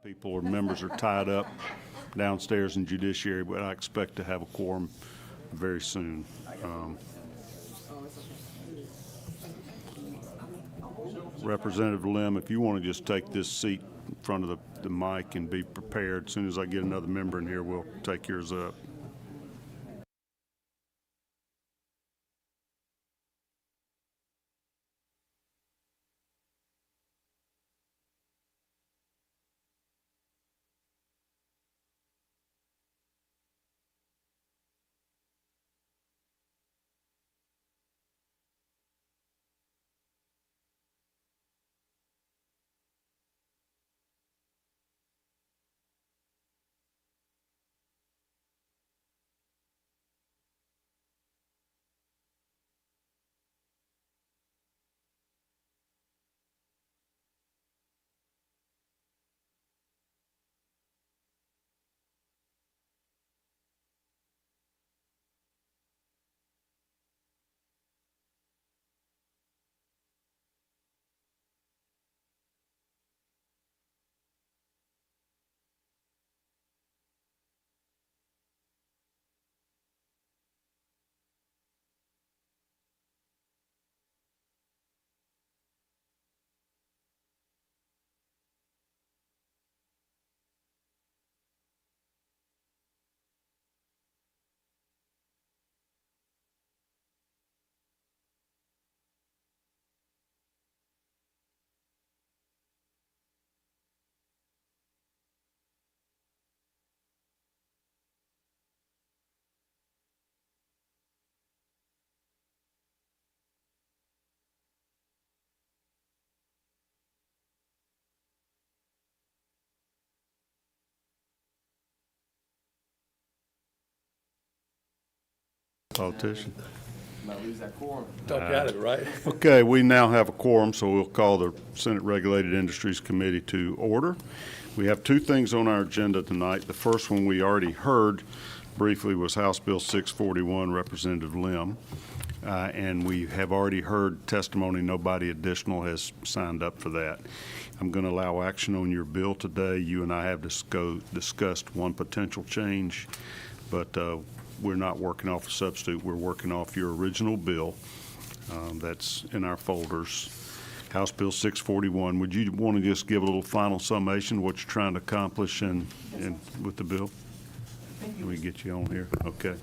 people or members are tied up downstairs in judiciary, but I expect to have a quorum very soon. Representative Lim, if you want to just take this seat in front of the mic and be prepared, as soon as I get another member in here, we'll take yours up. Politician. Might lose that quorum. Don't got it, right? Okay, we now have a quorum, so we'll call the Senate Regulated Industries Committee to order. We have two things on our agenda tonight. The first one we already heard briefly was House Bill 641, Representative Lim. And we have already heard testimony. Nobody additional has signed up for that. I'm going to allow action on your bill today. You and I have discussed one potential change, but we're not working off a substitute. We're working off your original bill that's in our folders. House Bill 641. Would you want to just give a little final summation of what you're trying to accomplish with the bill? Let me get you on here. Okay.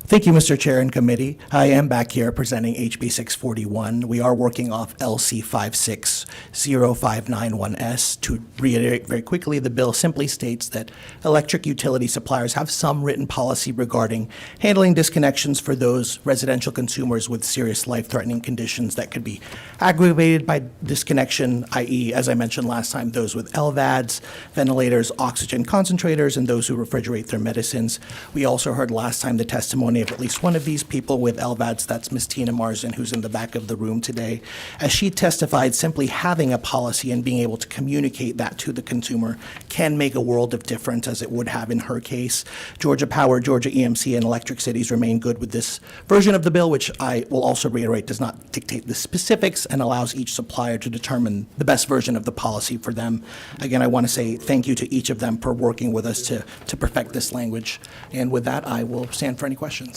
Thank you, Mr. Chair and Committee. I am back here presenting HB 641. We are working off LC 560591S. To reiterate very quickly, the bill simply states that electric utility suppliers have some written policy regarding handling disconnections for those residential consumers with serious life-threatening conditions that could be aggravated by disconnection, i.e., as I mentioned last time, those with LVADs, ventilators, oxygen concentrators, and those who refrigerate their medicines. We also heard last time the testimony of at least one of these people with LVADs. That's Ms. Tina Marsden, who's in the back of the room today. As she testified, simply having a policy and being able to communicate that to the consumer can make a world of difference, as it would have in her case. Georgia Power, Georgia EMC, and electric cities remain good with this version of the bill, which I will also reiterate does not dictate the specifics and allows each supplier to determine the best version of the policy for them. Again, I want to say thank you to each of them for working with us to perfect this language. And with that, I will stand for any questions.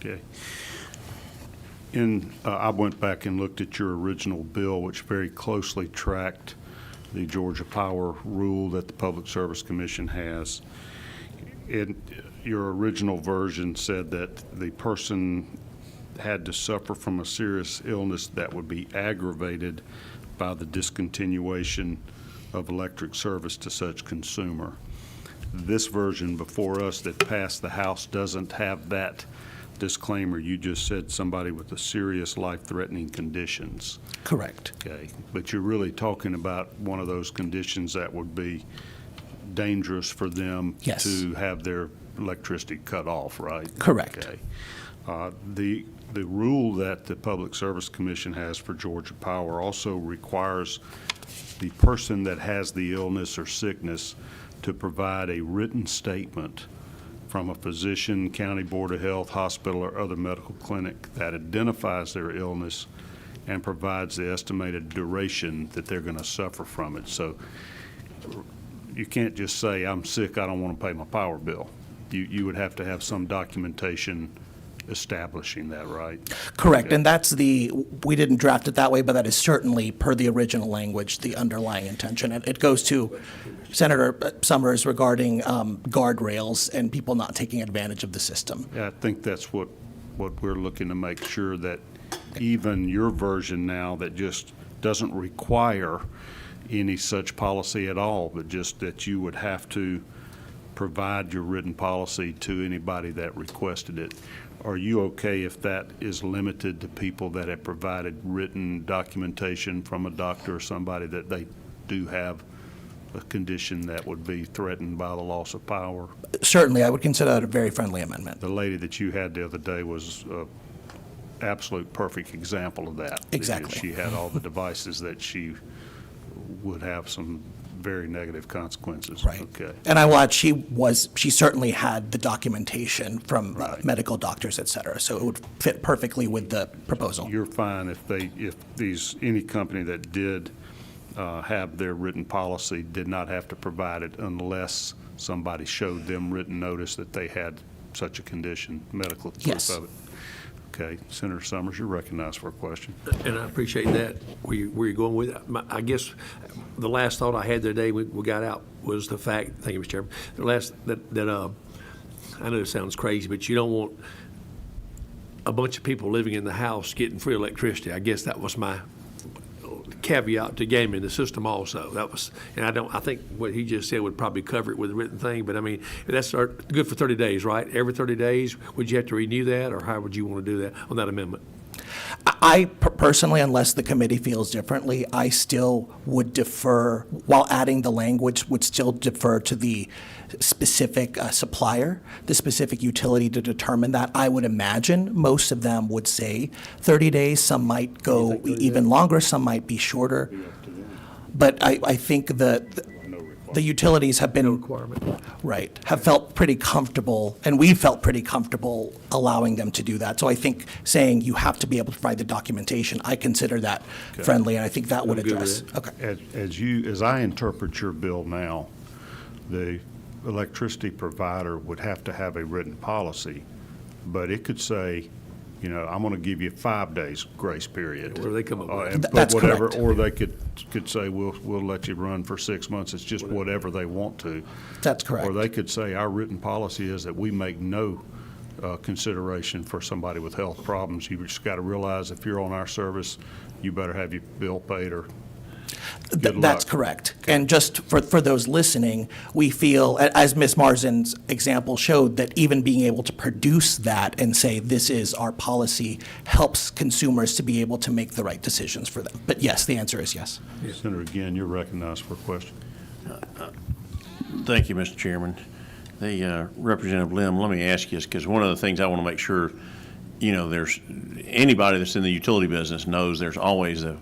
Okay. I went back and looked at your original bill, which very closely tracked the Georgia Power rule that the Public Service Commission has. Your original version said that the person had to suffer from a serious illness that would be aggravated by the discontinuation of electric service to such consumer. This version before us that passed the House doesn't have that disclaimer. You just said somebody with a serious life-threatening conditions. Correct. Okay, but you're really talking about one of those conditions that would be dangerous for them Yes. to have their electricity cut off, right? Correct. Okay. The rule that the Public Service Commission has for Georgia Power also requires the person that has the illness or sickness to provide a written statement from a physician, county board of health, hospital, or other medical clinic that identifies their illness and provides the estimated duration that they're going to suffer from it. So you can't just say, I'm sick, I don't want to pay my power bill. You would have to have some documentation establishing that, right? Correct, Okay. and we didn't draft it that way, but that is certainly, per the original language, the underlying intention. It goes to Senator Summers regarding guardrails and people not taking advantage of the system. Yeah, I think that's what we're looking to make sure, that even your version now that just doesn't require any such policy at all, but just that you would have to provide your written policy to anybody that requested it. Are you okay if that is limited to people that have provided written documentation from a doctor or somebody that they do have a condition that would be threatened by the loss of power? Certainly, I would consider that a very friendly amendment. The lady that you had the other day was an absolute perfect example of that. Exactly. She had all the devices that she would have some very negative consequences. Right. Okay. And I will add, she certainly had the documentation from Right. medical doctors, et cetera, so it would fit perfectly with the proposal. You're fine if any company that did have their written policy did not have to provide it unless somebody showed them written notice that they had such a condition, medical proof Yes. of it. Okay. Senator Summers, you're recognized for a question. And I appreciate that, where you're going with it. I guess the last thought I had the day we got out was the fact, thank you, Mr. Chairman, I know it sounds crazy, but you don't want a bunch of people living in the house getting free electricity. I guess that was my caveat to gaming the system also. That was, and I think what he just said would probably cover it with a written thing, but I mean, that's good for 30 days, right? Every 30 days, would you have to renew that, or how would you want to do that on that amendment? I personally, unless the committee feels differently, I still would defer, while adding the language, would still defer to the specific supplier, the specific utility to determine that. I would imagine most of them would say 30 days. Some might go even longer, some might be shorter. But I think the utilities have been, Requirement. right, have felt pretty comfortable, and we felt pretty comfortable allowing them to do that. So I think saying you have to be able to provide the documentation, I consider that friendly, and I think that would I'm good address. with Okay. As I interpret your bill now, the electricity provider would have to have a written policy, but it could say, I'm going to give you 5 days grace period. Whatever they come up with. And That's put whatever, correct. or they could say, we'll let you run for 6 months. It's just whatever they want to. That's correct. Or they could say, our written policy is that we make no consideration for somebody with health problems. You just got to realize if you're on our service, you better have your bill paid or good That's luck. correct. And just for those listening, we feel, as Ms. Marsden's example showed, that even being able to produce that and say, this is our policy, helps consumers to be able to make the right decisions for them. But yes, the answer is yes. Senator, again, you're recognized for a question. Thank you, Mr. Chairman. The Representative Lim, let me ask you this, because one of the things I want to make sure, there's anybody that's in the utility business knows there's always a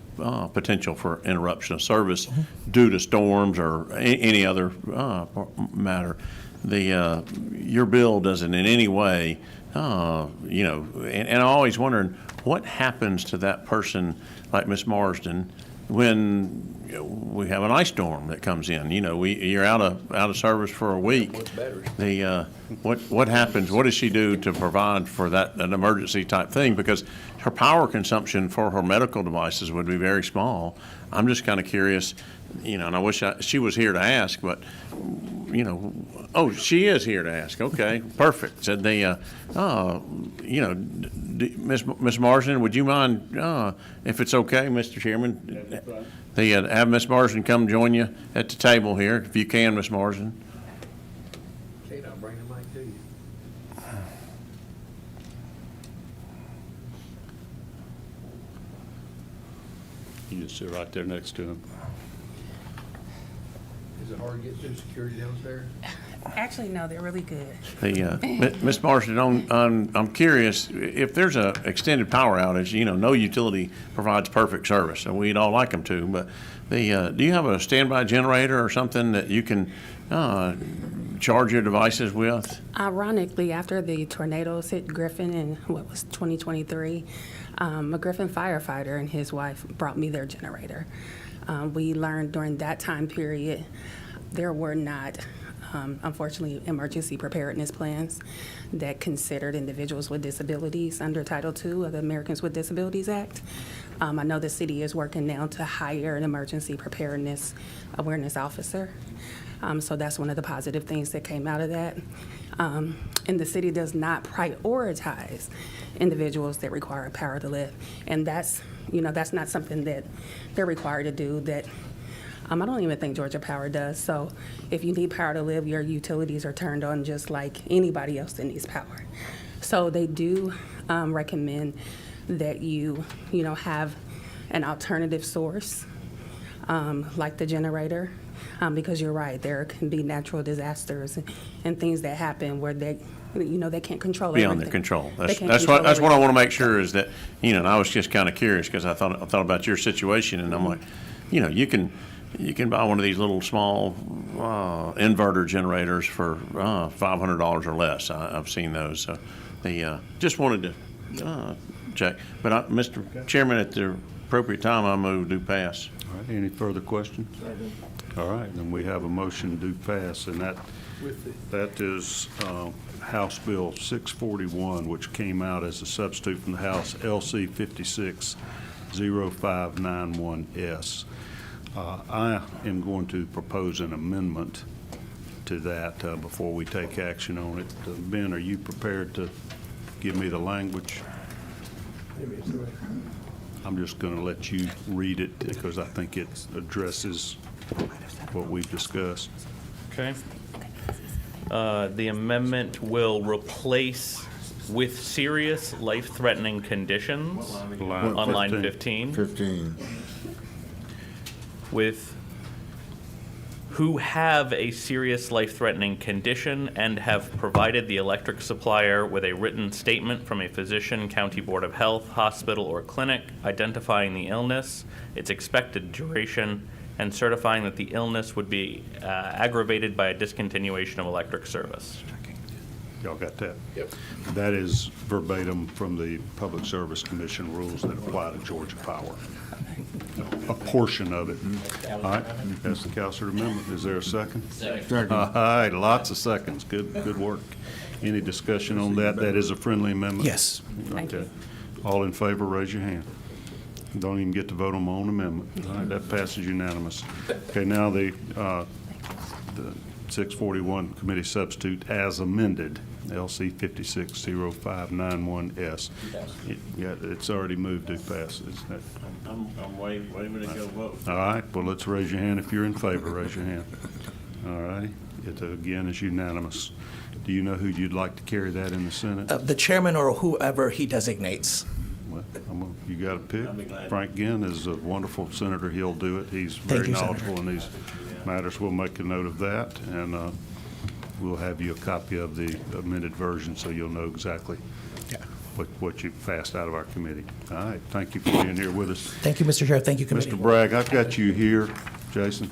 potential for interruption of service due to storms or any other matter. Your bill doesn't in any way, and I'm always wondering what happens to that person like Ms. Marsden when we have an ice storm that comes in. You're out of service for a week. What happens? What does she do to provide for an emergency type thing? Because her power consumption for her medical devices would be very small. I'm just kind of curious, and I wish she was here to ask, but oh, she is here to ask. Okay, perfect. Said Miss Marsden, would you mind if it's okay, Mr. Chairman? Have Miss Marsden come join you at the table here, if you can, Miss Marsden. Kate, I'll bring the mic to you. You just sit right there next to him. Is it hard to get through security downstairs? Actually, no, they're really good. Ms. Marsden, I'm curious, if there's a extended power outage, no utility provides perfect service, and we'd all like them to, but do you have a standby generator or something that you can charge your devices with? Ironically, after the tornadoes hit Griffin in, 2023, a Griffin firefighter and his wife brought me their generator. We learned during that time period there were not, unfortunately, emergency preparedness plans that considered individuals with disabilities under Title II of the Americans with Disabilities Act. I know the city is working now to hire an emergency preparedness awareness officer. So that's one of the positive things that came out of that. And the city does not prioritize individuals that require power to live. And that's not something that they're required to do that I don't even think Georgia Power does. So if you need power to live, your utilities are turned on just like anybody else that needs power. So they do recommend that you have an alternative source, like the generator, because you're right, there can be natural disasters and things that happen where they can't control everything. Beyond their control. They can't That's control what I want to everything. make sure is that, and I was just kind of curious because I thought about your situation and I'm like, you can buy one of these little small inverter generators for $500 or less. I've seen those. So they just wanted to check. But Mr. Chairman, at the appropriate time, I move to pass. All right, any further questions? All right, then we have a motion to pass, and that is House Bill 641, which came out as a substitute from the House LC 560591S. I am going to propose an amendment to that before we take action on it. Ben, are you prepared to give me the language? I'm just going to let you read it because I think it addresses what we've discussed. Okay. The amendment will replace with serious life-threatening conditions on line 15 with who have a serious life-threatening condition and have provided the electric supplier with a written statement from a physician, county board of health, hospital, or clinic identifying the illness, its expected duration, and certifying that the illness would be aggravated by a discontinuation of electric service. Y'all got that? Yep. That is verbatim from the Public Service Commission rules that apply to Georgia Power. A portion of it. All right, that's the Counselor amendment. Is there a second? Second. All right, lots of seconds. Good work. Any discussion on that? That is a friendly amendment? Yes. Thank you. Okay. All in favor, raise your hand. Don't even get to vote on my own amendment. All right, that passes unanimous. Okay, now the 641 committee substitute as amended, LC 560591S. Yeah, it's already moved to pass. I'm waiting to go vote. All right, well, let's raise your hand. If you're in favor, raise your hand. All righty. It again is unanimous. Do you know who you'd like to carry that in the Senate? The chairman or whoever he designates. Well, you got to pick. I'll be glad. Frank Ginn is a wonderful senator. He'll do it. He's Thank very you, Senator. knowledgeable in these matters. We'll make a note of that, and we'll have you a copy of the amended version so you'll know exactly what you passed out of our committee. All right, thank you for being here with us. Thank you, Mr. Chair. Thank you, committee. Mr. Bragg, I've got you here, Jason.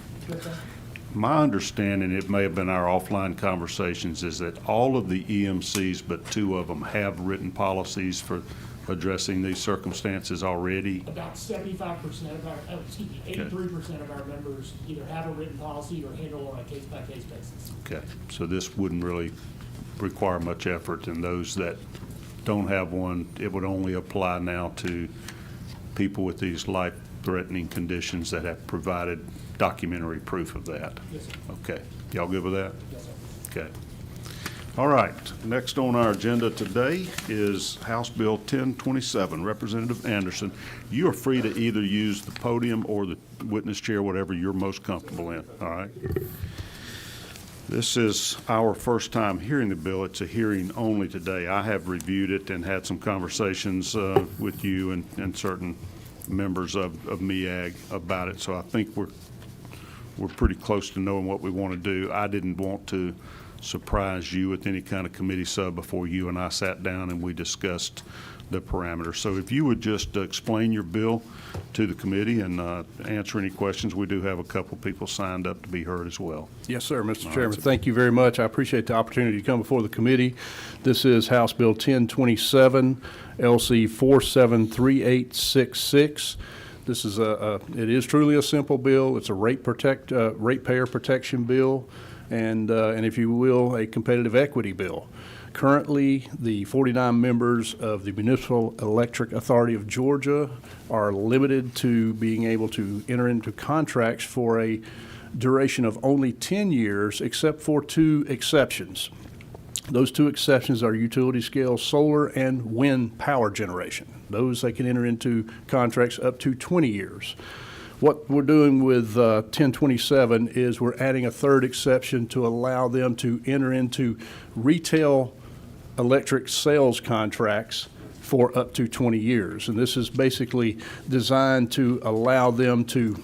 My understanding, it may have been our offline conversations, is that all of the EMCs, but two of them, have written policies for addressing these circumstances already. About 75% of our, 83% of our members either have a written policy or handle on a case-by-case basis. Okay, so this wouldn't really require much effort, and those that don't have one, it would only apply now to people with these life-threatening conditions that have provided documentary proof of that. Yes, sir. Okay, y'all good with that? Yes, sir. Okay. All right, next on our agenda today is House Bill 1027. Representative Anderson, you are free to either use the podium or the witness chair, whatever you're most comfortable in, all right? This is our first time hearing the bill. It's a hearing only today. I have reviewed it and had some conversations with you and certain members of MEAG about it, so I think we're pretty close to knowing what we want to do. I didn't want to surprise you with any kind of committee sub before you and I sat down and we discussed the parameters. So if you would just explain your bill to the committee and answer any questions. We do have a couple people signed up to be heard as well. Yes, sir, Mr. Chairman. Thank you very much. I appreciate the opportunity to come before the committee. This is House Bill 1027, LC 473866. This is it is truly a simple bill. It's a ratepayer protection bill, and if you will, a competitive equity bill. Currently, the 49 members of the Municipal Electric Authority of Georgia are limited to being able to enter into contracts for a duration of only 10 years, except for 2 exceptions. Those 2 exceptions are utility scale solar and wind power generation. Those they can enter into contracts up to 20 years. What we're doing with 1027 is we're adding a 3rd exception to allow them to enter into retail electric sales contracts for up to 20 years. And this is basically designed to allow them to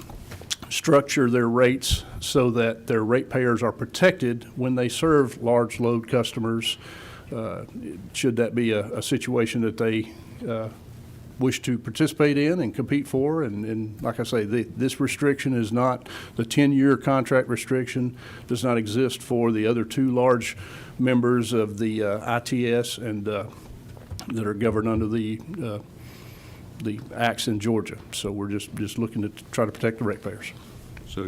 structure their rates so that their ratepayers are protected when they serve large load customers, should that be a situation that they wish to participate in and compete for. And like I say, this restriction is not, the 10-year contract restriction does not exist for the other 2 large members of the ITS and that are governed under the acts in Georgia. So we're just looking to try to protect the ratepayers. So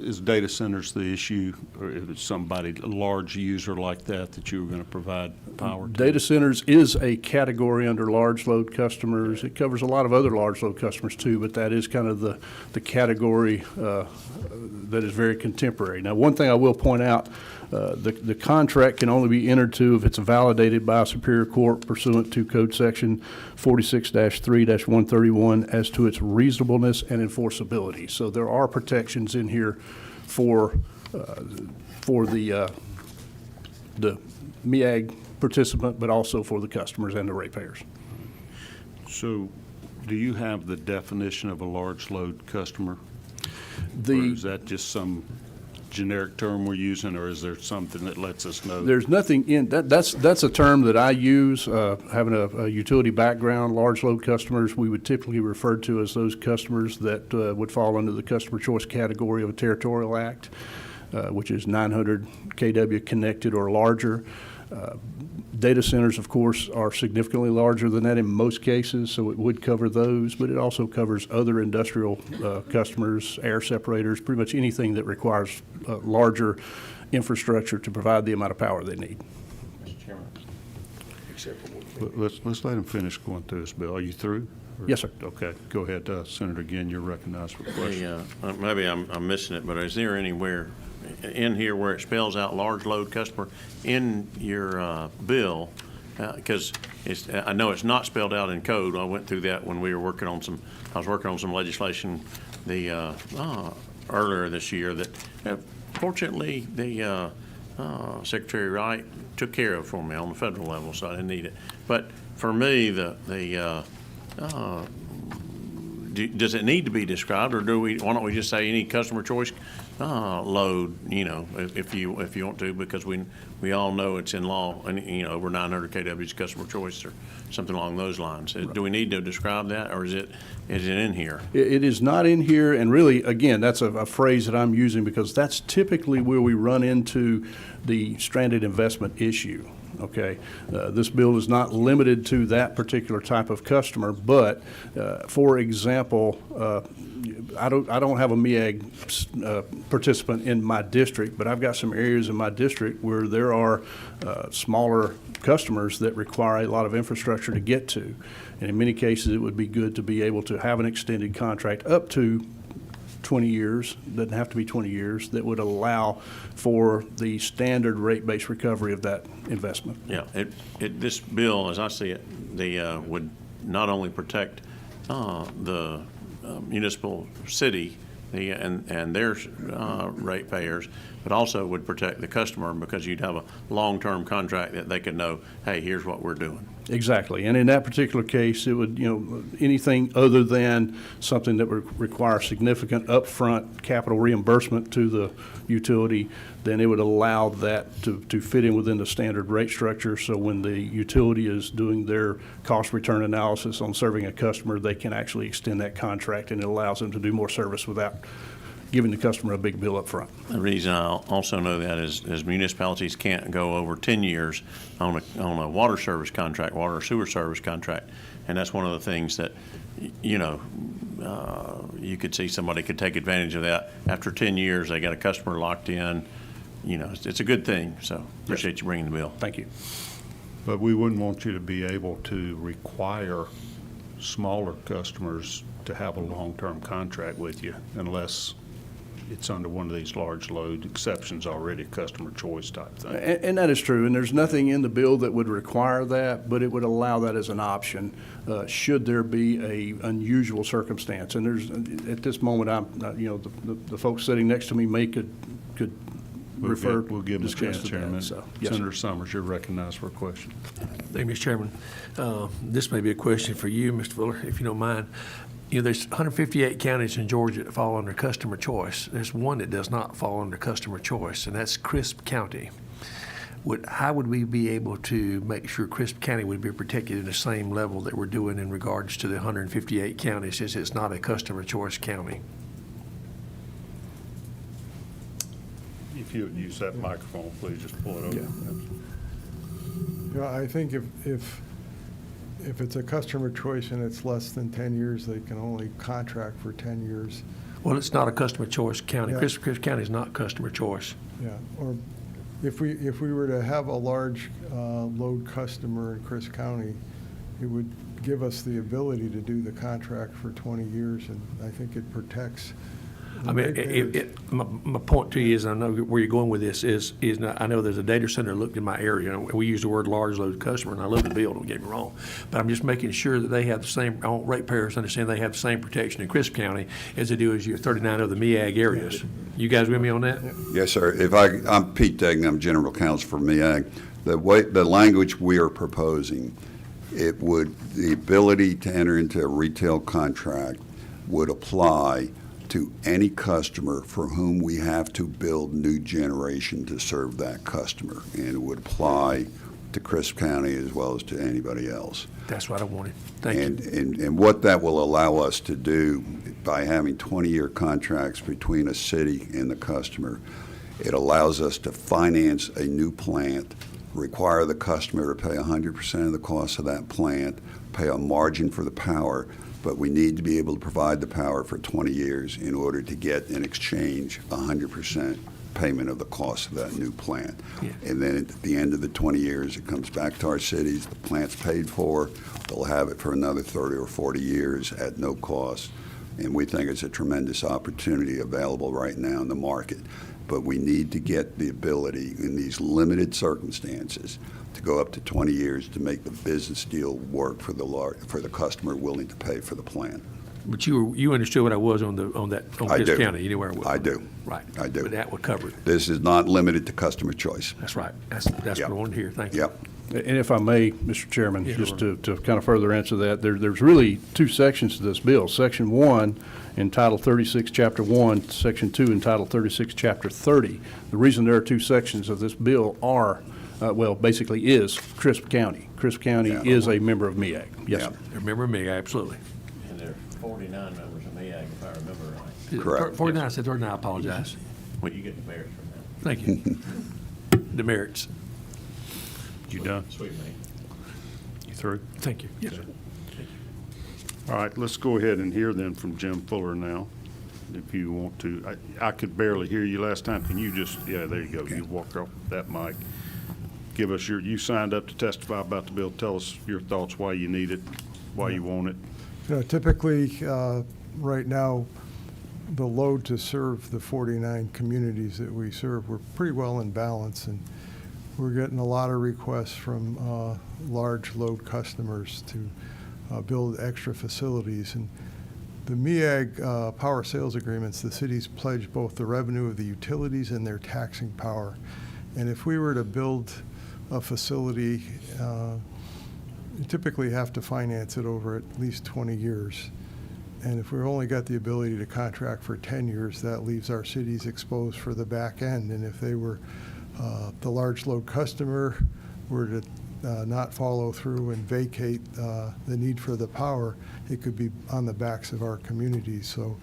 is data centers the issue, or if it's somebody, a large user like that you were going to provide power to? Data centers is a category under large load customers. It covers a lot of other large load customers too, but that is kind of the category that is very contemporary. Now, one thing I will point out, the contract can only be entered to if it's validated by a Superior Court pursuant to Code Section 46-3-131 as to its reasonableness and enforceability. So there are protections in here for the MEAG participant, but also for the customers and the ratepayers. So do you have the definition of a large load customer? Or is that just some generic term we're using, or is there something that lets us know? There's nothing in that. That's a term that I use. Having a utility background, large load customers, we would typically refer to as those customers that would fall under the customer choice category of a territorial act, which is 900 kW connected or larger. Data centers, of course, are significantly larger than that in most cases, so it would cover those, but it also covers other industrial customers, air separators, pretty much anything that requires larger infrastructure to provide the amount of power they need. Mr. Chairman. Let's let him finish going through this bill. Are you through? Yes, sir. Okay, go ahead, Senator. Again, you're recognized for a question. Maybe I'm missing it, but is there anywhere in here where it spells out large load customer in your bill? Because I know it's not spelled out in code. I went through that when we were working on I was working on some legislation earlier this year that fortunately the Secretary Wright took care of for me on the federal level, so I didn't need it. But for me, does it need to be described, or why don't we just say any customer choice load, if you want to, because we all know it's in law, and over 900 kW is customer choice or something along those lines. Do we need to describe that, or is it in here? It is not in here, and really, again, that's a phrase that I'm using because that's typically where we run into the stranded investment issue. Okay, this bill is not limited to that particular type of customer, but for example, I don't have a MEAG participant in my district, but I've got some areas in my district where there are smaller customers that require a lot of infrastructure to get to, and in many cases, it would be good to be able to have an extended contract up to 20 years, doesn't have to be 20 years, that would allow for the standard rate-based recovery of that investment. Yeah, this bill, as I see it, would not only protect the municipal city and their ratepayers, but also would protect the customer because you'd have a long-term contract that they could know, hey, here's what we're doing. Exactly, and in that particular case, it would, anything other than something that would require significant upfront capital reimbursement to the utility, then it would allow that to fit in within the standard rate structure. So when the utility is doing their cost return analysis on serving a customer, they can actually extend that contract, and it allows them to do more service without giving the customer a big bill up front. The reason I also know that is municipalities can't go over 10 years on a water service contract, water or sewer service contract. And that's one of the things that, you know, you could see somebody could take advantage of that. After 10 years, they got a customer locked in. You know, it's a good thing. So appreciate you bringing the bill. Thank you. But we wouldn't want you to be able to require smaller customers to have a long-term contract with you unless it's under one of these large load exceptions already, customer choice type thing. And that is true, and there's nothing in the bill that would require that, but it would allow that as an option, should there be a unusual circumstance. And there's, at this moment, you know, the folks sitting next to me could refer. We'll give them a discuss chance, to that. Chairman. So, yes, sir. Senator Summers, you're recognized for a question. Thank you, Mr. Chairman. This may be a question for you, Mr. Fuller, if you don't mind. You know, there's 158 counties in Georgia that fall under customer choice. There's one that does not fall under customer choice, and that's Crisp County. How would we be able to make sure Crisp County would be protected at the same level that we're doing in regards to the 158 counties, since it's not a customer choice county? If you would use that microphone, please just pull it over. Yeah, I think if it's a customer choice and it's less than 10 years, they can only contract for 10 years. Well, it's not a customer choice county. Yeah. Crisp County is not customer choice. Yeah, or if we were to have a large load customer in Crisp County, it would give us the ability to do the contract for 20 years, and I think it protects the I mean, ratepayers. my point to you is, I know where you're going with this, is not, I know there's a data center looked in my area, and we use the word large load customer, and I love the bill, don't get me wrong. But I'm just making sure that they have the same, I want ratepayers to understand they have the same protection in Crisp County as they do as your 39 other MEAG areas. You guys with me on that? Yes, sir. I'm Pete Degnan, I'm General Counsel for MEAG. The language we are proposing, the ability to enter into a retail contract would apply to any customer for whom we have to build new generation to serve that customer. And it would apply to Crisp County as well as to anybody else. That's what I wanted. Thank you. And what that will allow us to do by having 20-year contracts between a city and the customer, it allows us to finance a new plant, require the customer to pay 100% of the cost of that plant, pay a margin for the power, but we need to be able to provide the power for 20 years in order to get in exchange 100% payment of the cost of that new plant. Yeah. And then at the end of the 20 years, it comes back to our cities, the plant's paid for, they'll have it for another 30 or 40 years at no cost. And we think it's a tremendous opportunity available right now in the market. But we need to get the ability in these limited circumstances to go up to 20 years to make the business deal work for the customer willing to pay for the plant. But you understood what I was on I Crisp do. County. You knew where I was. I do. Right. I do. But that would cover it. This is not limited to customer choice. That's right. That's Yep. what I wanted to hear. Thank you. Yep. And if I may, Mr. Chairman, Yeah, just sure. to kind of further answer that, there's really two sections to this bill. Section 1 in Title 36, Chapter 1, Section 2 in Title 36, Chapter 30. The reason there are two sections of this bill are, basically is Crisp County. Crisp County Yeah. is a member of MEAG. Yes, Yeah. sir. Remember me, absolutely. And there are 49 members of MEAG, if I remember right. Correct. 49, I said 39, I apologize. Well, you get the merits from that. Thank you. Demerits. You done? Sweet man. You through? Thank you. Yes, sir. All right, let's go ahead and hear then from Jim Fuller now, if you want to. I could barely hear you last time. Can you just, yeah, there you go. You walk off that mic. Give us you signed up to testify about the bill. Tell us your thoughts, why you need it, why you want it. You know, typically, right now, the load to serve the 49 communities that we serve, we're pretty well in balance, and we're getting a lot of requests from large load customers to build extra facilities. And the MEAG power sales agreements, the cities pledge both the revenue of the utilities and their taxing power. And if we were to build a facility, you typically have to finance it over at least 20 years. And if we've only got the ability to contract for 10 years, that leaves our cities exposed for the back end. And if they were, the large load customer were to not follow through and vacate the need for the power, it could be on the backs of our communities. So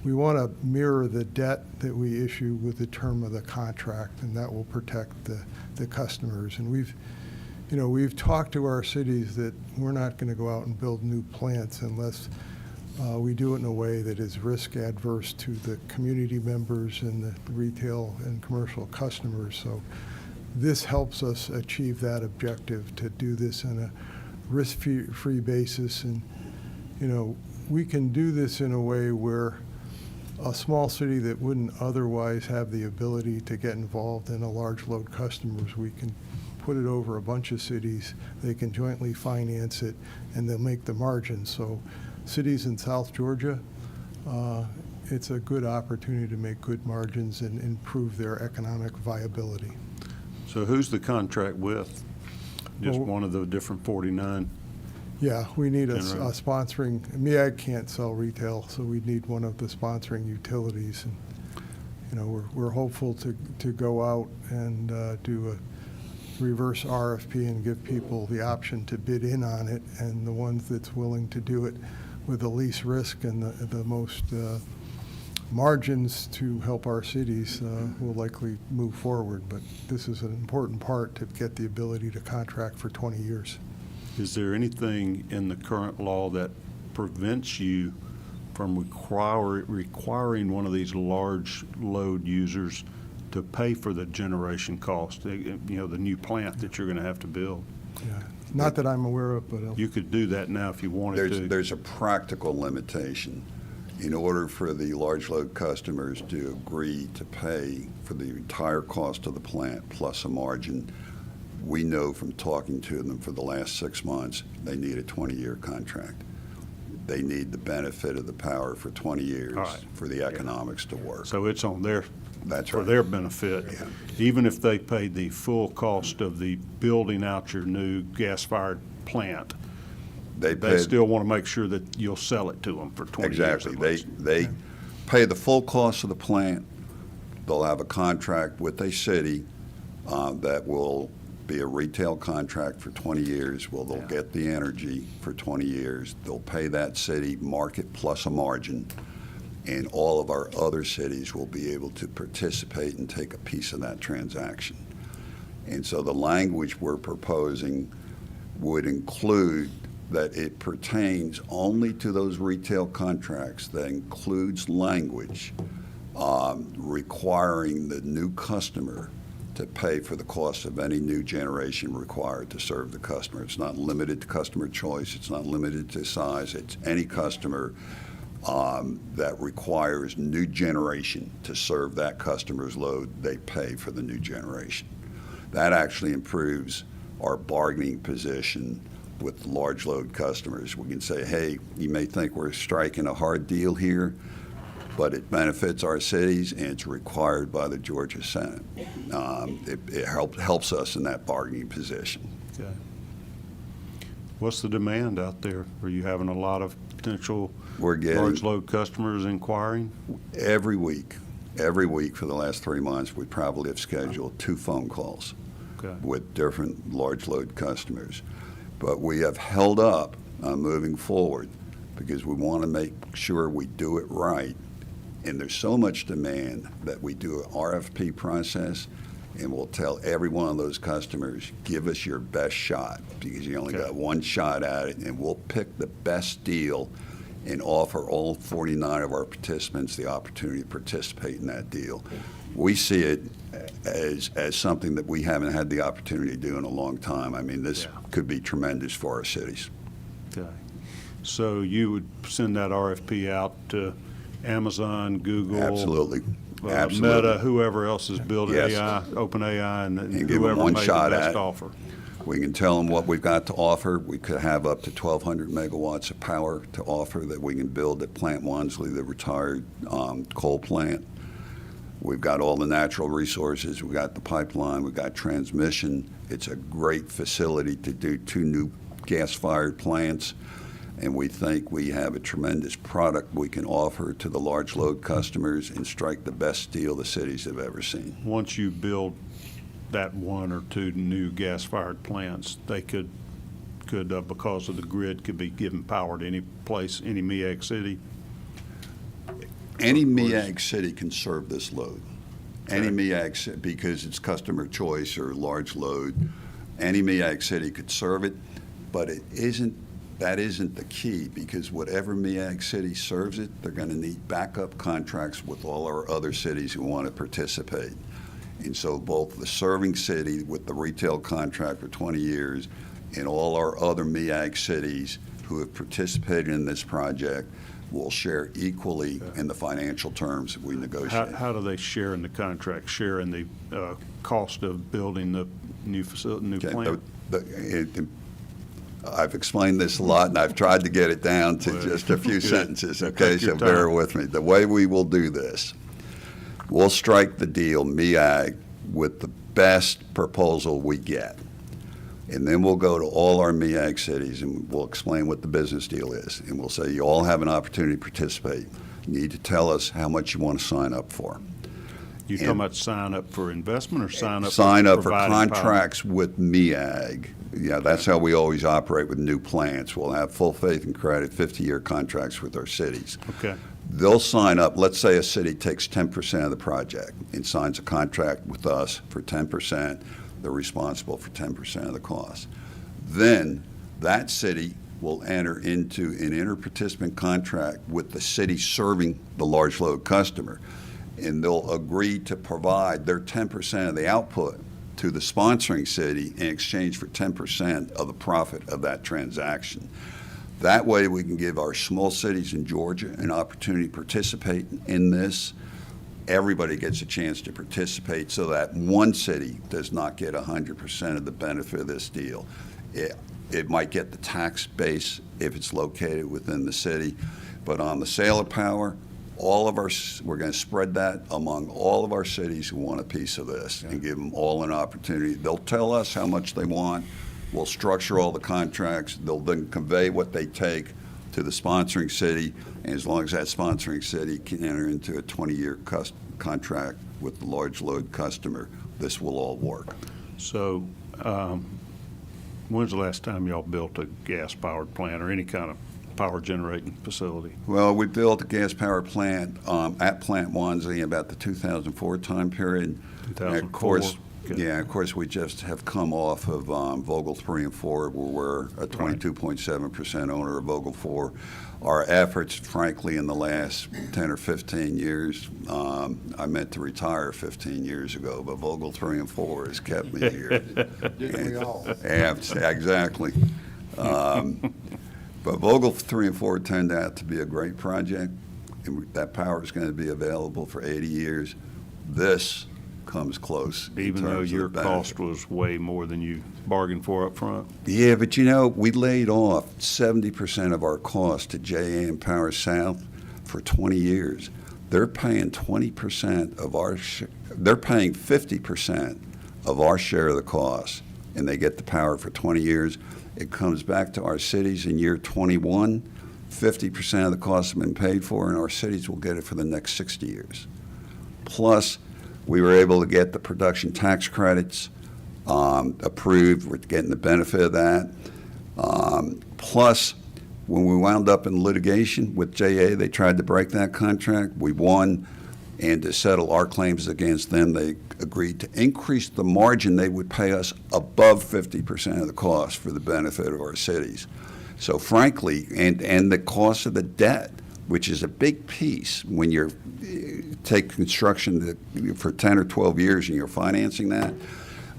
we want to mirror the debt that we issue with the term of the contract, and that will protect the customers. And we've talked to our cities that we're not going to go out and build new plants unless we do it in a way that is risk adverse to the community members and the retail and commercial customers. So this helps us achieve that objective, to do this in a risk-free basis. And, we can do this in a way where a small city that wouldn't otherwise have the ability to get involved in a large load customers, we can put it over a bunch of cities. They can jointly finance it, and they'll make the margin. So cities in South Georgia, it's a good opportunity to make good margins and improve their economic viability. So who's the contract with? Just Well- one of the different 49? Yeah, we need a General. sponsoring, MEAG can't sell retail, so we need one of the sponsoring utilities. And, we're hopeful to go out and do a reverse RFP and give people the option to bid in on it, and the ones that's willing to do it with the least risk and the most margins to help our cities will likely move forward. But this is an important part to get the ability to contract for 20 years. Is there anything in the current law that prevents you from requiring one of these large load users to pay for the generation cost, the new plant that you're going to have to build? Yeah, not that I'm aware of, but You could do that now if you wanted to. There's a practical limitation. In order for the large load customers to agree to pay for the entire cost of the plant plus a margin, we know from talking to them for the last 6 months, they need a 20-year contract. They need the benefit of the power for 20 years All right. for the economics to work. So it's on their, That's for right. their benefit. Yeah. Even if they paid the full cost of the building out your new gas-fired plant, they paid- still want to make sure that you'll sell it to them for 20 years Exactly. at least. They pay the full cost of the plant. They'll have a contract with a city that will be a retail contract for 20 years. Well, they'll get the energy for 20 years. They'll pay that city market plus a margin, and all of our other cities will be able to participate and take a piece of that transaction. And so the language we're proposing would include that it pertains only to those retail contracts. That includes language requiring the new customer to pay for the cost of any new generation required to serve the customer. It's not limited to customer choice. It's not limited to size. It's any customer that requires new generation to serve that customer's load, they pay for the new generation. That actually improves our bargaining position with large load customers. We can say, hey, you may think we're striking a hard deal here, but it benefits our cities, and it's required by the Georgia Senate. It helps us in that bargaining position. Okay. What's the demand out there? Are you having a lot of potential We're getting large load customers inquiring? every week for the last 3 months, we probably have scheduled 2 phone calls Okay. with different large load customers. But we have held up moving forward because we want to make sure we do it right. And there's so much demand that we do an RFP process, and we'll tell every one of those customers, give us your best shot, because you only Okay. got one shot at it, and we'll pick the best deal and offer all 49 of our participants the opportunity to participate in that deal. We see it as something that we haven't had the opportunity to do in a long time. I mean, this Yeah. could be tremendous for our cities. Okay. So you would send that RFP out to Amazon, Google? Absolutely. Meta, Absolutely. whoever else is building Yes. AI, OpenAI, and And give them whoever one made the shot at best it. offer. We can tell them what we've got to offer. We could have up to 1,200 megawatts of power to offer that we can build at Plant Wansley, the retired coal plant. We've got all the natural resources. We've got the pipeline. We've got transmission. It's a great facility to do 2 new gas-fired plants. And we think we have a tremendous product we can offer to the large load customers and strike the best deal the cities have ever seen. Once you build that 1 or 2 new gas-fired plants, they could because of the grid, could be given power to any place, any MEAG city? Any MEAG city can serve this load. Any MEAG, because it's customer choice or large load, any MEAG city could serve it, but that isn't the key, because whatever MEAG city serves it, they're going to need backup contracts with all our other cities who want to participate. And so both the serving city with the retail contract for 20 years and all our other MEAG cities who have participated in this project will share equally in the financial terms that we negotiate. How do they share in the contract, share in the cost of building the new facility, new Okay, plant? I've explained this a lot, and I've tried to get it down to just a few Good. sentences, okay? Take your So bear time. with me. The way we will do this, we'll strike the deal, MEAG, with the best proposal we get. And then we'll go to all our MEAG cities, and we'll explain what the business deal is. And we'll say, you all have an opportunity to participate. You need to tell us how much you want to sign up for. You talking about sign up for investment or sign up? Sign up for providing power? contracts with MEAG. Yeah, that's how we always operate with new plants. We'll have full faith and credit, 50-year contracts with our cities. Okay. They'll sign up, let's say a city takes 10% of the project and signs a contract with us for 10%. They're responsible for 10% of the cost. Then that city will enter into an interparticipant contract with the city serving the large load customer, and they'll agree to provide their 10% of the output to the sponsoring city in exchange for 10% of the profit of that transaction. That way we can give our small cities in Georgia an opportunity to participate in this. Everybody gets a chance to participate so that one city does not get 100% of the benefit of this deal. It might get the tax base if it's located within the city, but on the sale of power, we're going to spread that among all of our cities who want a piece of this and give them all an opportunity. They'll tell us how much they want. We'll structure all the contracts. They'll then convey what they take to the sponsoring city, and as long as that sponsoring city can enter into a 20-year contract with the large load customer, this will all work. So when's the last time y'all built a gas-powered plant or any kind of power generating facility? Well, we built a gas-powered plant at Plant Wansley about the 2004 time period. 2004? Of course, Okay. yeah, of course, we just have come off of Vogtle 3 and 4, where we're a 22.7% owner of Vogtle 4. Our efforts, frankly, in the last 10 or 15 years, I meant to retire 15 years ago, but Vogtle 3 and 4 has kept me here. Didn't we all? Yeah, exactly. But Vogtle 3 and 4 turned out to be a great project, and that power is going to be available for 80 years. This comes close. in Even though terms of your the cost benefit. was way more than you bargained for up front? Yeah, but we laid off 70% of our cost to JM Power South for 20 years. They're paying 20% of our, they're paying 50% of our share of the cost, and they get the power for 20 years. It comes back to our cities in year 21. 50% of the costs have been paid for, and our cities will get it for the next 60 years. Plus, we were able to get the production tax credits approved. We're getting the benefit of that. Plus, when we wound up in litigation with JA, they tried to break that contract. We won, and to settle our claims against them, they agreed to increase the margin they would pay us above 50% of the cost for the benefit of our cities. So frankly, and the cost of the debt, which is a big piece when you're take construction for 10 or 12 years and you're financing that,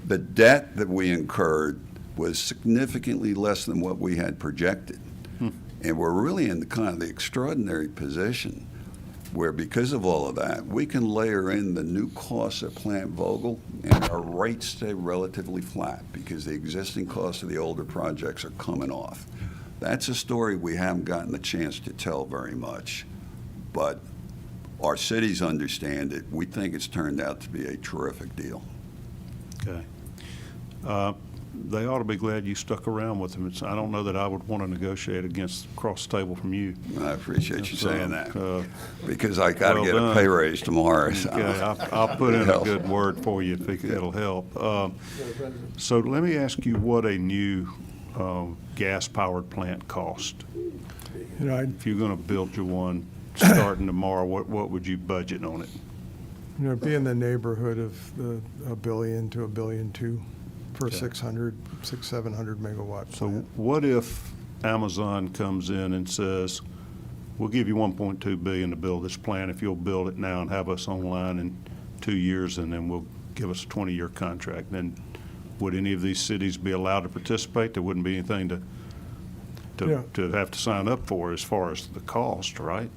the debt that we incurred was significantly less than what we had projected. And we're really in the kind of the extraordinary position where, because of all of that, we can layer in the new costs at Plant Vogtle, and our rates stay relatively flat because the existing costs of the older projects are coming off. That's a story we haven't gotten the chance to tell very much, but our cities understand it. We think it's turned out to be a terrific deal. Okay. They ought to be glad you stuck around with them. I don't know that I would want to negotiate across the table from you. I appreciate you saying that, Uh, because I got to well get done. a pay raise tomorrow. So. Okay, I'll put in a Help. good word for you if it'll help. So let me ask you what a new gas-powered plant cost. You know, If you're going to build your one starting tomorrow, what would you budget on it? You know, be in the neighborhood of $1 billion to $1.2 billion for 700 megawatt So plant. what if Amazon comes in and says, we'll give you $1.2 billion to build this plant if you'll build it now and have us online in 2 years, and then we'll give us a 20-year contract? Then would any of these cities be allowed to participate? There wouldn't be anything Yeah. to have to sign up for as far as the cost, right?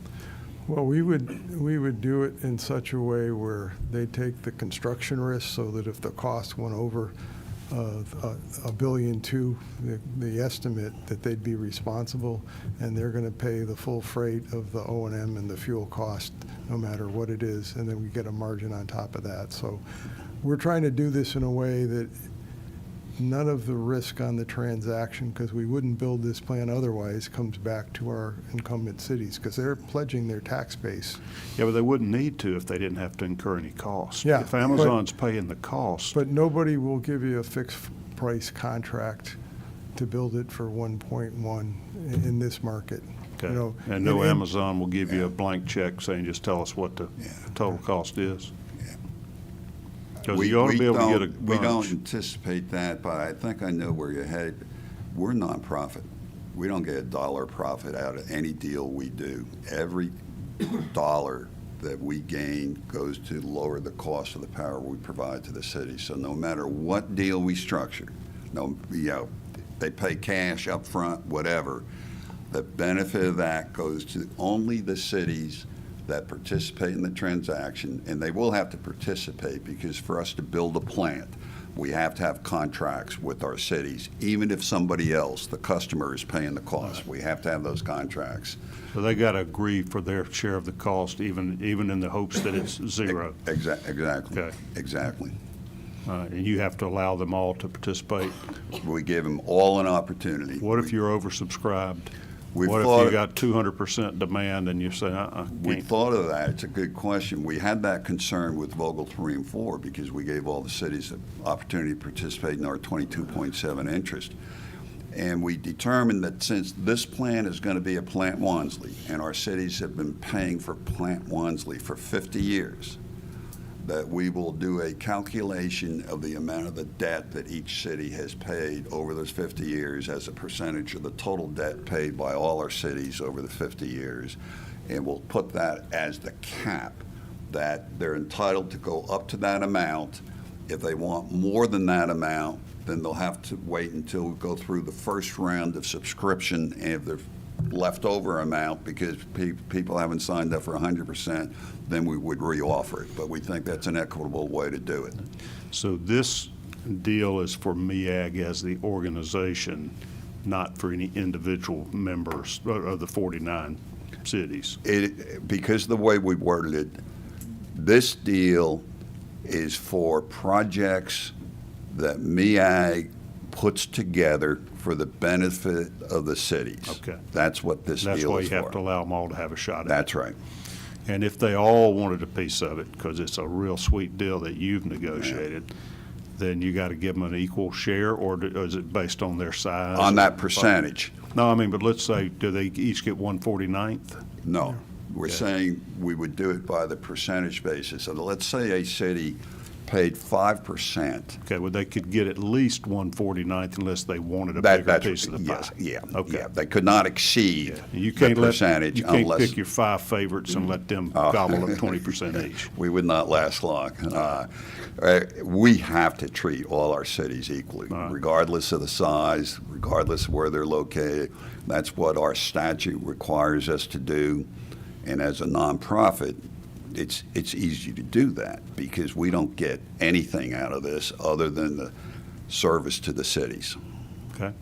Well, we would do it in such a way where they take the construction risk, so that if the cost went over $1.2 billion, the estimate that they'd be responsible, and they're going to pay the full freight of the O&M and the fuel cost, no matter what it is, and then we get a margin on top of that. So we're trying to do this in a way that none of the risk on the transaction, because we wouldn't build this plant otherwise, comes back to our incumbent cities, because they're pledging their tax base. Yeah, but they wouldn't need to if they didn't have to incur any cost. Yeah, If Amazon's paying the cost, But nobody will give you a fixed price contract to build it for 1.1 in this market. You okay, know, and no and- Amazon will give you a blank check saying, just tell us what the total cost is. Because you ought to be able to get a We don't bunch. anticipate that, but I think I know where you're headed. We're nonprofit. We don't get a dollar profit out of any deal we do. Every dollar that we gain goes to lower the cost of the power we provide to the city. So no matter what deal we structure, they pay cash up front, whatever, the benefit of that goes to only the cities that participate in the transaction, and they will have to participate, because for us to build a plant, we have to have contracts with our cities, even if somebody else, the customer, is paying the cost. We have to have those contracts. So they got to agree for their share of the cost, even in the hopes that it's zero. Exactly. Okay. Exactly. And you have to allow them all to participate. We give them all an opportunity. What if you're oversubscribed? We've What thought- if you got 200% demand and you say, We can't? thought of that. It's a good question. We had that concern with Vogtle 3 and 4, because we gave all the cities the opportunity to participate in our 22.7 interest. And we determined that since this plant is going to be a Plant Wansley, and our cities have been paying for Plant Wansley for 50 years, that we will do a calculation of the amount of the debt that each city has paid over those 50 years as a percentage of the total debt paid by all our cities over the 50 years. And we'll put that as the cap, that they're entitled to go up to that amount. If they want more than that amount, then they'll have to wait until we go through the first round of subscription. And if they're leftover amount, because people haven't signed up for 100%, then we would reoffer it. But we think that's an equitable way to do it. So this deal is for MEAG as the organization, not for any individual members of the 49 cities. Because of the way we worded it, this deal is for projects that MEAG puts together for the benefit of the cities. Okay. That's what this deal is That's for. why you have to allow them all to have a shot at it. That's right. And if they all wanted a piece of it, because it's a real sweet deal that you've negotiated, then you got to give them an equal share, or is it based on their size? On that percentage, No, I mean, but let's say, do they each get 1/49th? no. We're Okay. saying we would do it by the percentage basis. So let's say a city paid 5%. Okay, well, they could get at least 1/49th unless they wanted a bigger That's piece of the pie. yes, yeah, Okay. yeah. They could not exceed You the can't percentage you can't unless. pick your 5 favorites and let them gobble up 20% each. We would not last long. We have to treat all our cities equally, regardless of the size, regardless of where they're located. That's what our statute requires us to do. And as a nonprofit, it's easy to do that, because we don't get anything out of this other than the service to the cities. Okay.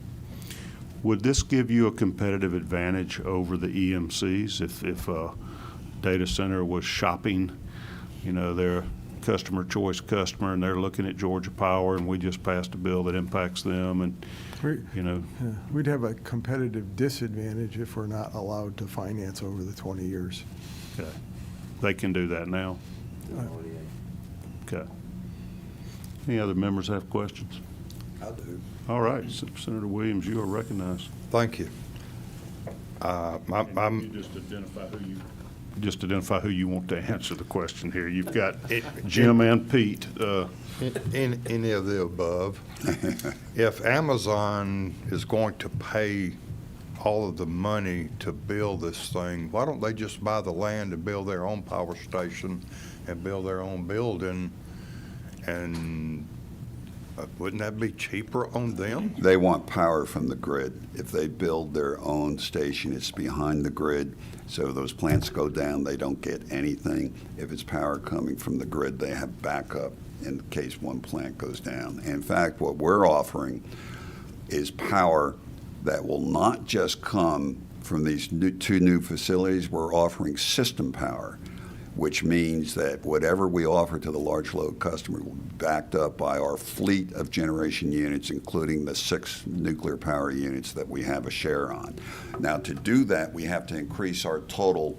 Would this give you a competitive advantage over the EMCs if a data center was shopping, their customer choice customer, and they're looking at Georgia Power, and we just passed a bill that impacts them, and, We'd have a competitive disadvantage if we're not allowed to finance over the 20 years. okay. They can do that now? Okay. Any other members have questions? I do. All right, Senator Williams, you are recognized. Thank you. You just identify who you just identify who you want to answer the question here. You've got Jim and Pete. In any of the above. If Amazon is going to pay all of the money to build this thing, why don't they just buy the land and build their own power station and build their own building? And wouldn't that be cheaper on them? They want power from the grid. If they build their own station, it's behind the grid, so those plants go down, they don't get anything. If it's power coming from the grid, they have backup in case one plant goes down. In fact, what we're offering is power that will not just come from these two new facilities. We're offering system power, which means that whatever we offer to the large load customer will be backed up by our fleet of generation units, including the 6 nuclear power units that we have a share on. Now, to do that, we have to increase our total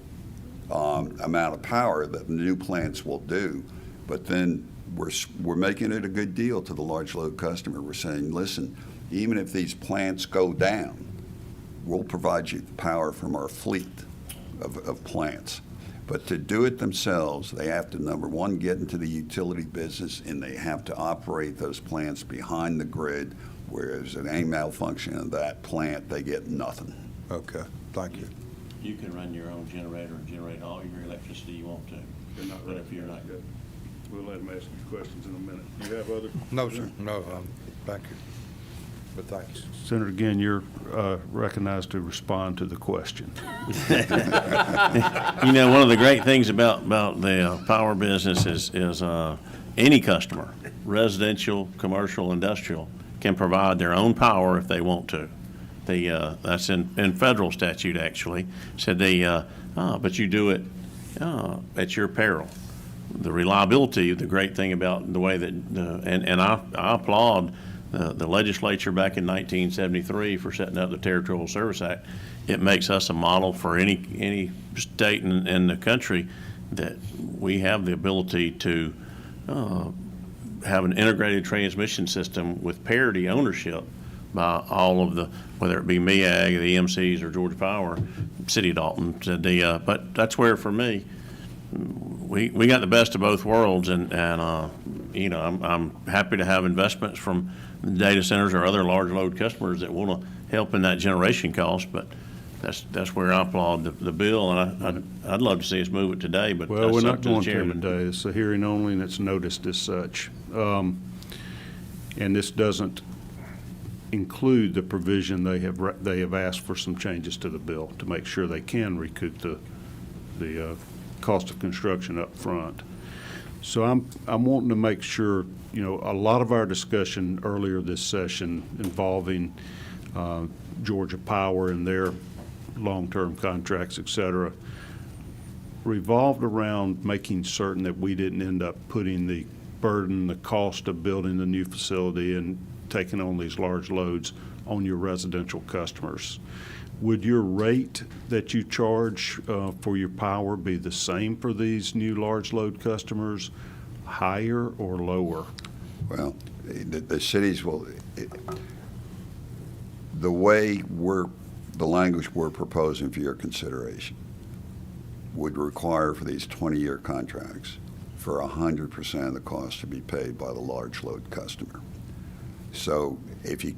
amount of power that the new plants will do. But then we're making it a good deal to the large load customer. We're saying, listen, even if these plants go down, we'll provide you the power from our fleet of plants. But to do it themselves, they have to, number one, get into the utility business, and they have to operate those plants behind the grid, whereas in any malfunction of that plant, they get nothing. Okay, thank you. You can run your own generator and generate all your electricity you want to. But if you're not good. We'll let him ask you questions in a minute. Do you have other? No, sir, no, thank you. But thanks. Senator, again, you're recognized to respond to the question. You know, one of the great things about the power business is any customer, residential, commercial, industrial, can provide their own power if they want to. That's in federal statute, actually. Said but you do it at your peril. The reliability, the great thing about the way that, and I applaud the legislature back in 1973 for setting up the Territorial Service Act. It makes us a model for any state in the country that we have the ability to have an integrated transmission system with parity ownership by all of the, whether it be MEAG, the EMCs, or Georgia Power, City of Dalton. But that's where, for me, we got the best of both worlds, and you know, I'm happy to have investments from data centers or other large load customers that want to help in that generation cost. But that's where I applaud the bill, and I'd love to see us move it today. But Well, we're that's not up to the going to chairman. today. It's a hearing only, and it's noticed as such. And this doesn't include the provision they have asked for some changes to the bill to make sure they can recoup the cost of construction up front. So I'm wanting to make sure, you know, a lot of our discussion earlier this session involving Georgia Power and their long-term contracts, et cetera, revolved around making certain that we didn't end up putting the burden, the cost of building the new facility and taking on these large loads on your residential customers. Would your rate that you charge for your power be the same for these new large load customers, higher or lower? Well, the cities will, the way the language we're proposing for your consideration would require for these 20-year contracts for 100% of the cost to be paid by the large load customer. So if you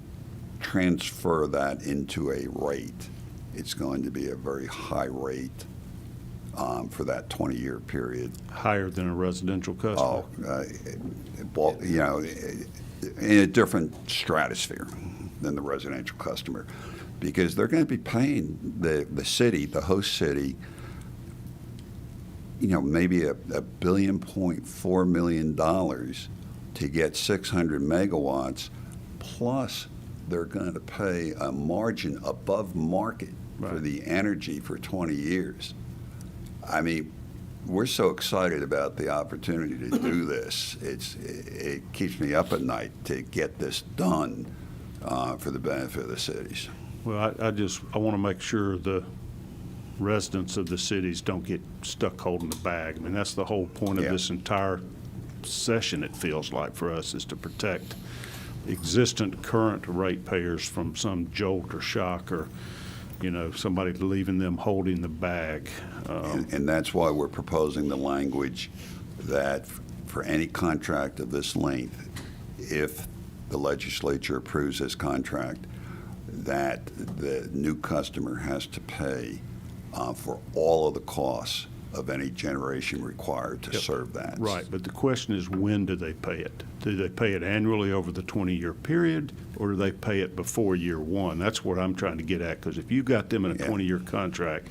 transfer that into a rate, it's going to be a very high rate for that 20-year period. Higher than a residential customer? Well, you know, in a different stratosphere than the residential customer, because they're going to be paying the city, the host city, you know, maybe $1.4 billion to get 600 megawatts, plus they're going to pay a margin above market for the energy for 20 years. I mean, we're so excited about the opportunity to do this. It keeps me up at night to get this done for the benefit of the cities. Well, I want to make sure the residents of the cities don't get stuck holding the bag. I mean, that's the whole point of this entire session, it feels like, for us, is to protect existent current ratepayers from some jolt or shock or somebody leaving them holding the bag. And that's why we're proposing the language that for any contract of this length, if the legislature approves this contract, that the new customer has to pay for all of the costs of any generation required to serve that. Right, but the question is, when do they pay it? Do they pay it annually over the 20-year period, or do they pay it before year one? That's what I'm trying to get at, because if you got them in a 20-year contract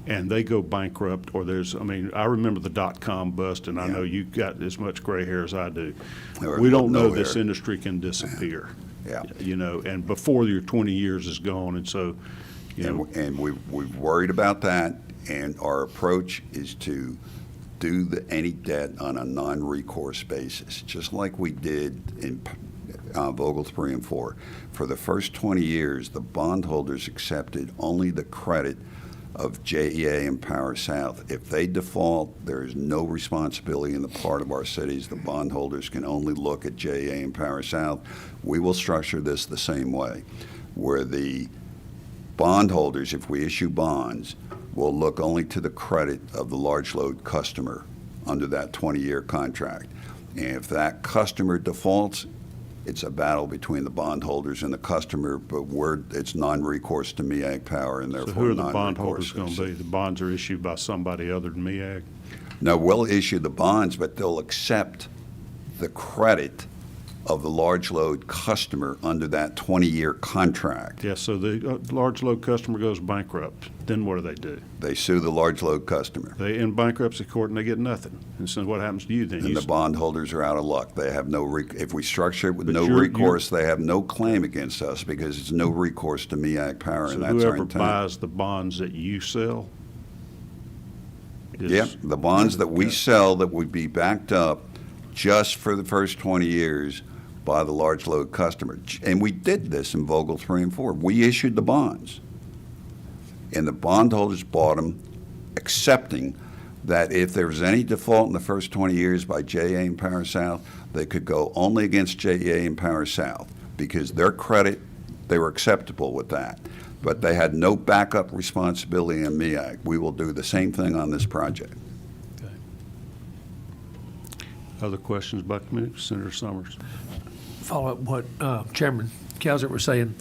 and they go bankrupt, or I remember the dot-com bust, and I know you got as much gray hair as I do. We don't know this industry can disappear. Yeah. And before your 20 years is gone, and so, And we've worried about that, and our approach is to do any debt on a non-recourse basis, just like we did in Vogel 3 and 4. For the first 20 years, the bondholders accepted only the credit of JEA and Power South. If they default, there is no responsibility on the part of our cities. The bondholders can only look at JEA and Power South. We will structure this the same way, where the bondholders, if we issue bonds, will look only to the credit of the large load customer under that 20-year contract. And if that customer defaults, it's a battle between the bondholders and the customer, but it's non-recourse to MEAG Power, and so therefore who are the non-recourse bondholders to going to be? The bonds are issued by somebody other than MEAG? No, we'll issue the bonds, but they'll accept the credit of the large load customer under that 20-year contract. Yeah, so the large load customer goes bankrupt. Then what do? They sue the large load customer. They in bankruptcy court and they get nothing. And so what happens to you then? And the bondholders are out of luck. They have no, if we structure it with But no you're- recourse, they have no claim against us because it's no recourse to MEAG Power, So and that's our whoever intent. buys the bonds that you sell? is- Yeah, the bonds that we sell that would be backed up just for the first 20 years by the large load customer. And we did this in Vogel 3 and 4. We issued the bonds. And the bondholders bought them, accepting that if there was any default in the first 20 years by JEA and Power South, they could go only against JEA and Power South because their credit, they were acceptable with that. But they had no backup responsibility in MEAG. We will do the same thing on this project. Other questions by committee? Senator Summers. Follow up what Chairman Cowser was saying,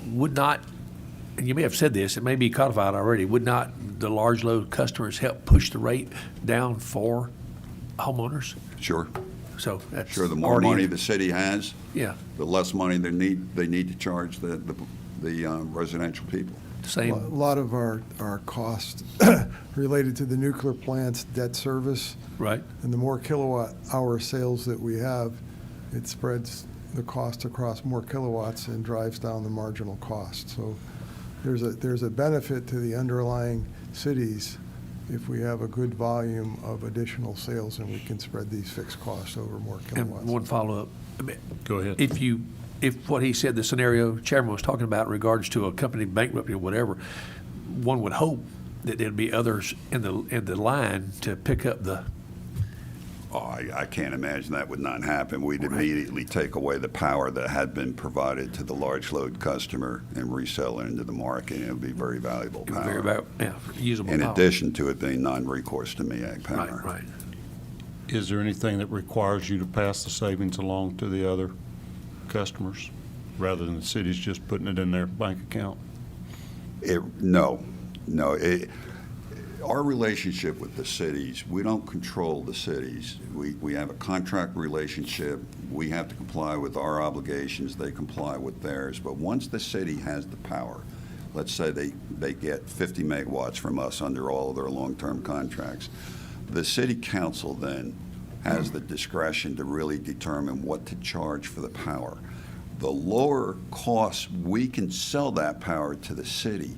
would not, and you may have said this, it may be codified already, would not the large load customers help push the rate down for homeowners? Sure. So that's Sure, the more already- money the city has, Yeah, the less money they need to charge the residential people. A same, lot of our costs related to the nuclear plant's debt service, right? and the more kilowatt hour sales that we have, it spreads the cost across more kilowatts and drives down the marginal cost. So there's a benefit to the underlying cities if we have a good volume of additional sales and we can spread these fixed costs over more And kilowatts. one follow-up. Go ahead. If what he said, the scenario Chairman was talking about in regards to a company bankruptcy or whatever, one would hope that there'd be others in the line to pick up the, Oh, I can't imagine that would not happen. We'd immediately take away the power that had been provided to the large load customer and resell it into the market, and it would be very valuable power. usable In power. addition to it being non-recourse to MEAG Power. Right. Is there anything that requires you to pass the savings along to the other customers, rather than the cities just putting it in their bank account? No. Our relationship with the cities, we don't control the cities. We have a contract relationship. We have to comply with our obligations. They comply with theirs. But once the city has the power, let's say they get 50 megawatts from us under all of their long-term contracts, the city council then has the discretion to really determine what to charge for the power. The lower cost we can sell that power to the city,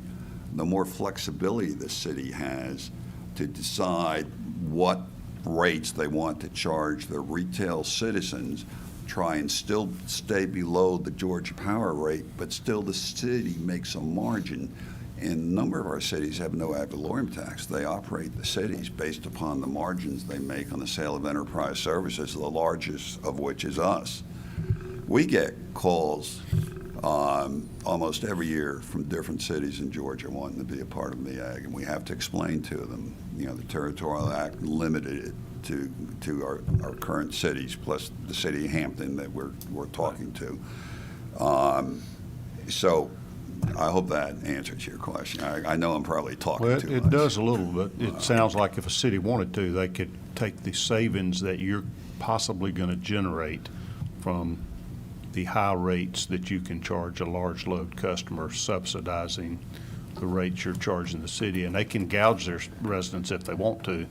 the more flexibility the city has to decide what rates they want to charge their retail citizens, try and still stay below the Georgia Power rate, but still the city makes a margin. And a number of our cities have no ad valorem tax. They operate the cities based upon the margins they make on the sale of enterprise services, the largest of which is us. We get calls almost every year from different cities in Georgia wanting to be a part of MEAG, and we have to explain to them, you know, the Territorial Act limited it to our current cities, plus the city of Hampton that we're talking to. So I hope that answers your question. I know I'm probably talking Well, too it much. does a little, but it sounds like if a city wanted to, they could take the savings that you're possibly going to generate from the high rates that you can charge a large load customer, subsidizing the rates you're charging the city, and they can gouge their residents if they want to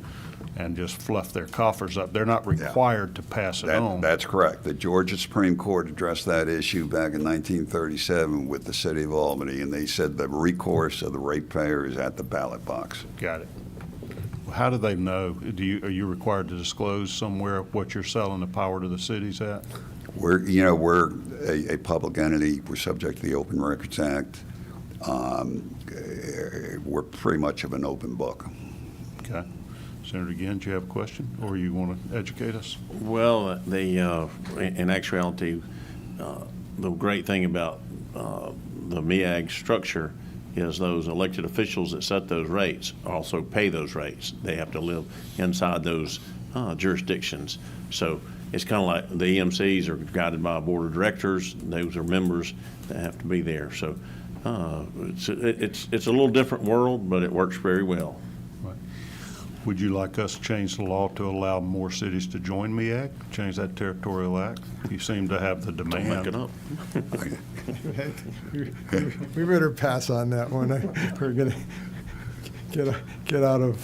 and just fluff their coffers up. They're not required to pass it on. That's correct. The Georgia Supreme Court addressed that issue back in 1937 with the city of Albany, and they said the recourse of the ratepayer is at the ballot box. Got it. How do they know? Are you required to disclose somewhere what you're selling the power to the cities at? We're a public entity. We're subject to the Open Records Act. We're pretty much of an open book. Okay. Senator Ginn, do you have a question, or you want to educate us? Well, in actuality, the great thing about the MEAG structure is those elected officials that set those rates also pay those rates. They have to live inside those jurisdictions. So it's kind of like the EMCs are guided by a board of directors. Those are members that have to be there. So it's a little different world, but it works very well. Would you like us to change the law to allow more cities to join MEAG, change that territorial act? You seem to have the demand. Don't make it up. We better pass on that one. We're going to get out of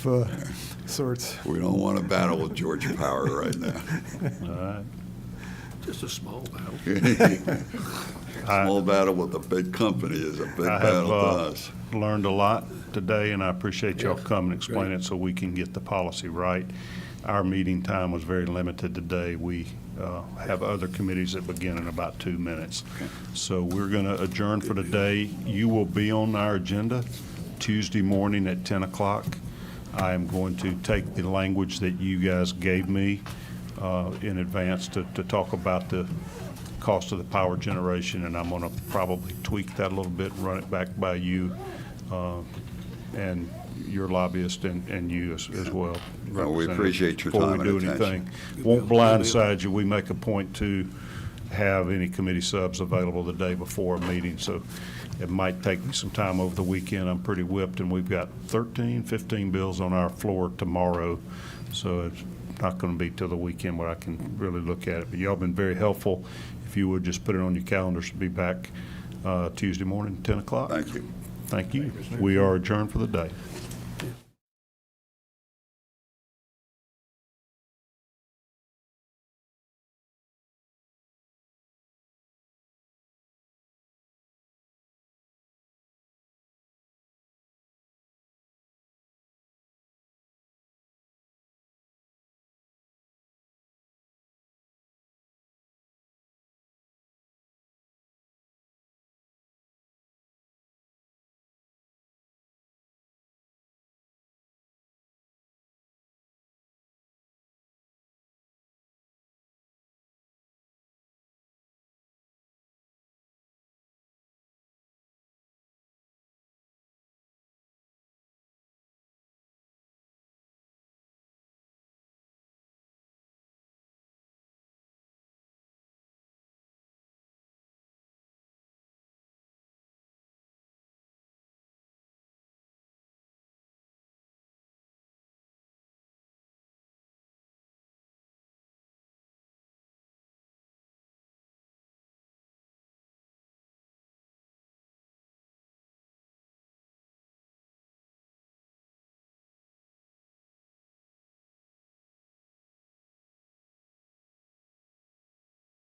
sorts. We don't want to battle with Georgia Power right now. All right. Just a small battle. Small battle with a big company is a big I battle to have us. learned a lot today, and I appreciate y'all coming and explaining it so we can get the policy right. Our meeting time was very limited today. We have other committees that begin in about 2 minutes. So we're going to adjourn for today. You will be on our agenda Tuesday morning at 10 o'clock. I am going to take the language that you guys gave me in advance to talk about the cost of the power generation, and I'm going to probably tweak that a little bit and run it back by you and your lobbyist and you as well. Well, we Representative, appreciate your before time we do and attention. anything. Won't blindside you. We make a point to have any committee subs available the day before a meeting, so it might take me some time over the weekend. I'm pretty whipped, and we've got 15 bills on our floor tomorrow, so it's not going to be till the weekend where I can really look at it. But y'all been very helpful. If you would just put it on your calendars to be back Tuesday morning, 10 o'clock. Thank you. Thank you. We are adjourned for the day.